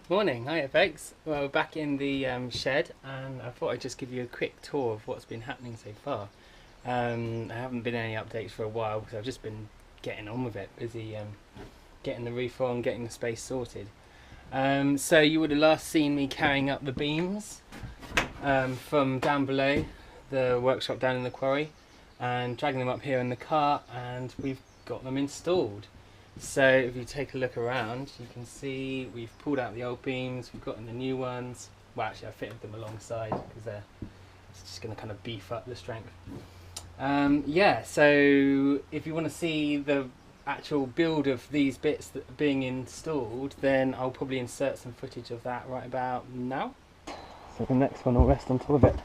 Morning, hiya folks. Well, we're back in the shed, and I thought I'd just give you a quick tour of what's been happening so far. I haven't been any updates for a while because I've just been getting on with it, busy getting the roof on, getting the space sorted. So you would have last seen me carrying up the beams from down below the workshop down in the quarry and dragging them up here in the cart, and we've got them installed. So if you take a look around, you can see we've pulled out the old beams, we've got in the new ones. Well, actually I fitted them alongside because it's just going to kind of beef up the strength. Yeah, so if you want to see the actual build of these bits that are being installed, then I'll probably insert some footage of that right about now. So the next one will rest on top of it.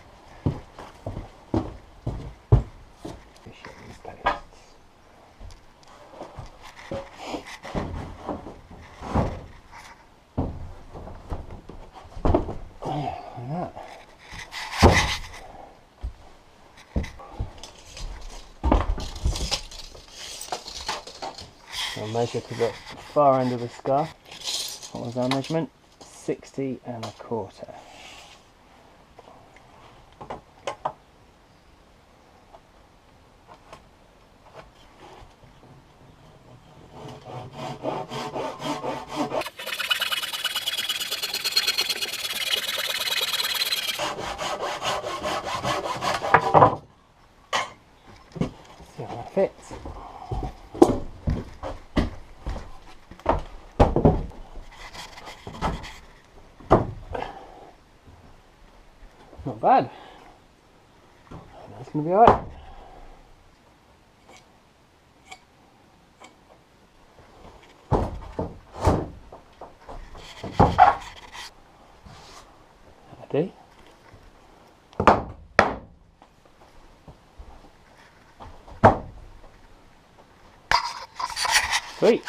I'll measure to the far end of the scarf. What was our measurement? 60 1/4. See how that fits. Not bad. That's going to be alright. Ready? Sweet.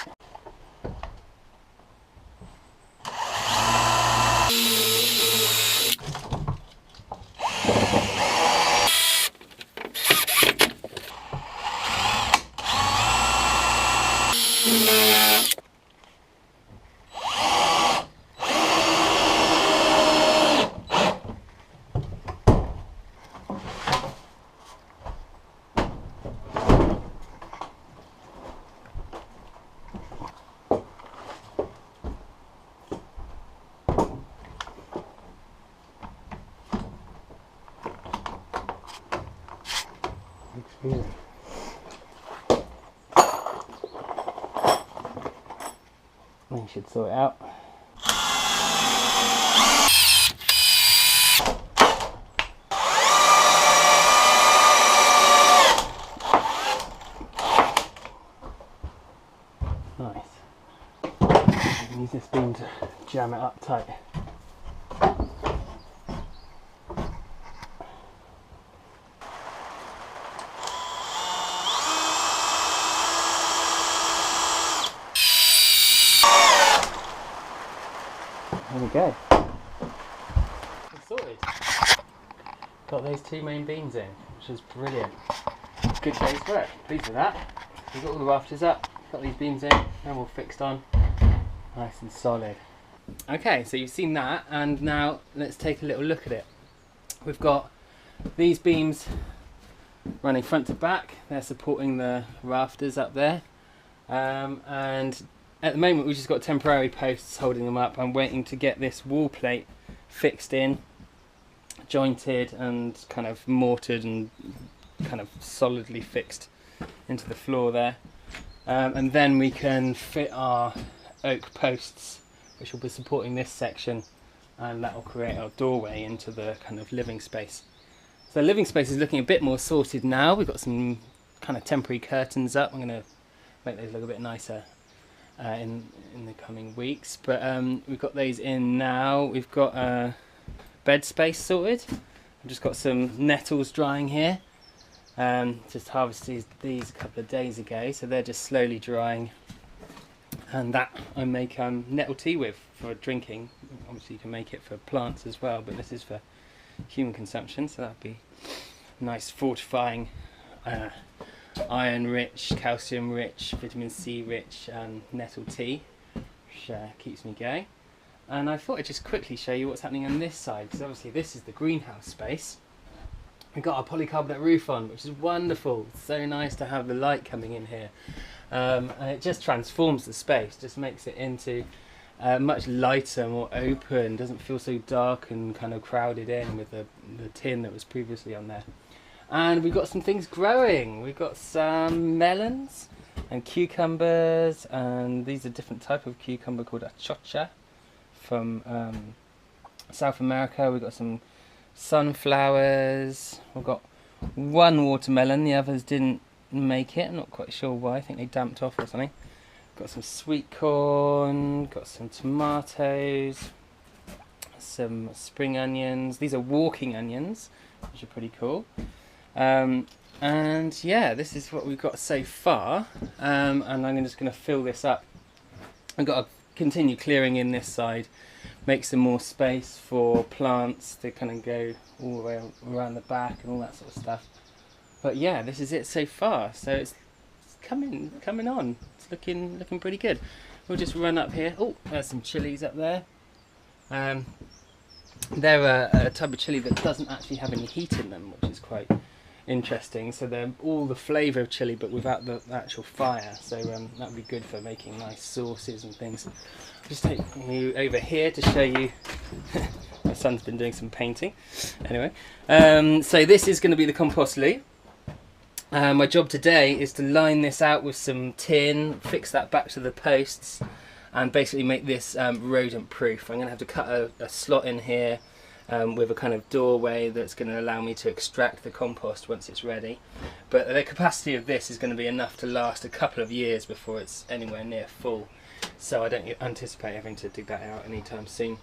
Easy. You should sort it out. Nice. Use this beam to jam it up tight. There we go. It's sorted. Got those two main beams in, which is brilliant. Good day's work. Pleased with that. We've got all the rafters up, got these beams in, and all fixed on. Nice and solid. Okay, so you've seen that, and now let's take a little look at it. We've got these beams running front to back. They're supporting the rafters up there. And at the moment we've just got temporary posts holding them up. I'm waiting to get this wall plate fixed in, jointed and kind of mortared and kind of solidly fixed into the floor there. And then we can fit our oak posts, which will be supporting this section, and that will create our doorway into the kind of living space. So the living space is looking a bit more sorted now. We've got some kind of temporary curtains up. I'm going to make those look a bit nicer in the coming weeks, but we've got those in now. We've got bed space sorted. I've just got some nettles drying here. Just harvested these a couple of days ago, so they're just slowly drying, and that I make nettle tea with for drinking. Obviously you can make it for plants as well, but this is for human consumption, so that'd be nice fortifying iron rich, calcium rich, vitamin C rich nettle tea, which keeps me going. And I thought I'd just quickly show you what's happening on this side, because obviously this is the greenhouse space. We've got our polycarbonate roof on, which is wonderful. It's so nice to have the light coming in here. And it just transforms the space, just makes it into much lighter, more open, doesn't feel so dark and kind of crowded in with the tin that was previously on there. And we've got some things growing. We've got some melons and cucumbers, and these are a different type of cucumber called a chocha from South America. We've got some sunflowers. We've got one watermelon, the others didn't make it. I'm not quite sure why. I think they damped off or something. Got some sweet corn, got some tomatoes, some spring onions. These are walking onions, which are pretty cool. And yeah, this is what we've got so far. And I'm just going to fill this up. I've got to continue clearing in this side, make some more space for plants to kind of go all the way around the back and all that sort of stuff. But yeah, this is it so far. So it's coming on. It's looking pretty good. We'll just run up here. Oh, there's some chilies up there. They're a type of chili that doesn't actually have any heat in them, which is quite interesting. So they're all the flavour of chili but without the actual fire, so that would be good for making nice sauces and things. I'll just take you over here to show you my son's been doing some painting. Anyway, so this is going to be the compost loo. My job today is to line this out with some tin, fix that back to the posts, and basically make this rodent proof. I'm going to have to cut a slot in here with a kind of doorway that's going to allow me to extract the compost once it's ready. But the capacity of this is going to be enough to last a couple of years before it's anywhere near full. So I don't anticipate having to dig that out anytime soon.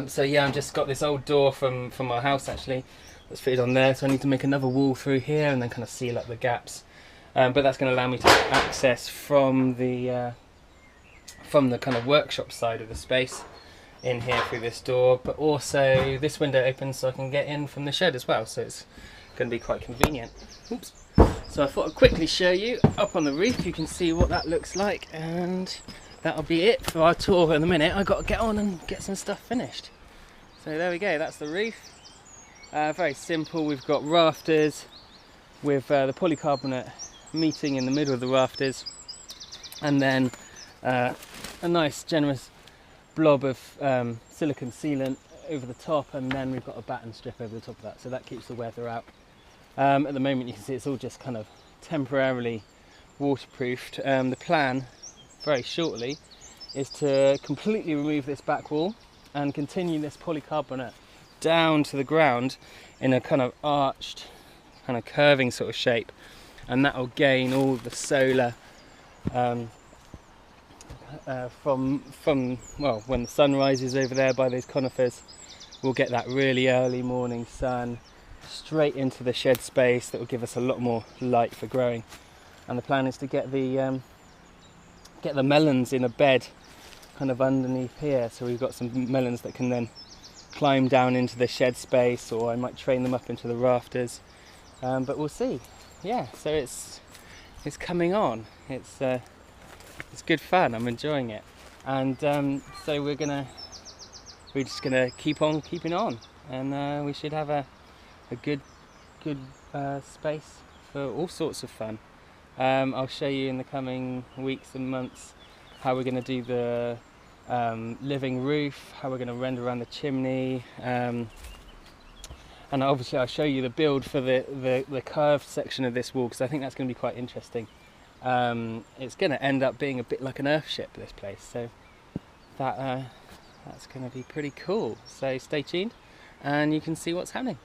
So yeah, I've just got this old door from our house actually that's fitted on there. So I need to make another wall through here and then kind of seal up the gaps. But that's going to allow me to access from the kind of workshop side of the space in here through this door, but also this window opens so I can get in from the shed as well, so it's going to be quite convenient. Oops. So I thought I'd quickly show you up on the roof. You can see what that looks like, and that'll be it for our tour in a minute. I've got to get on and get some stuff finished. So there we go, that's the roof. Very simple. We've got rafters with the polycarbonate meeting in the middle of the rafters, and then a nice generous blob of silicone sealant over the top, and then we've got a batten strip over the top of that, so that keeps the weather out. At the moment you can see it's all just kind of temporarily waterproofed. The plan very shortly is to completely remove this back wall and continue this polycarbonate down to the ground in a kind of arched, kind of curving sort of shape, and that will gain all the solar from well, when the sun rises over there by those conifers, we'll get that really early morning sun straight into the shed space that will give us a lot more light for growing. And the plan is to get the melons in a bed kind of underneath here, so we've got some melons that can then climb down into the shed space, or I might train them up into the rafters, but we'll see. Yeah, so it's coming on. It's good fun. I'm enjoying it, and so we're just gonna keep on keeping on, and we should have a good space for all sorts of fun. I'll show you in the coming weeks and months how we're going to do the living roof, how we're going to render around the chimney, and obviously I'll show you the build for the curved section of this wall, because I think that's going to be quite interesting. It's going to end up being a bit like an earthship, this place, so that's going to be pretty cool. So stay tuned and you can see what's happening.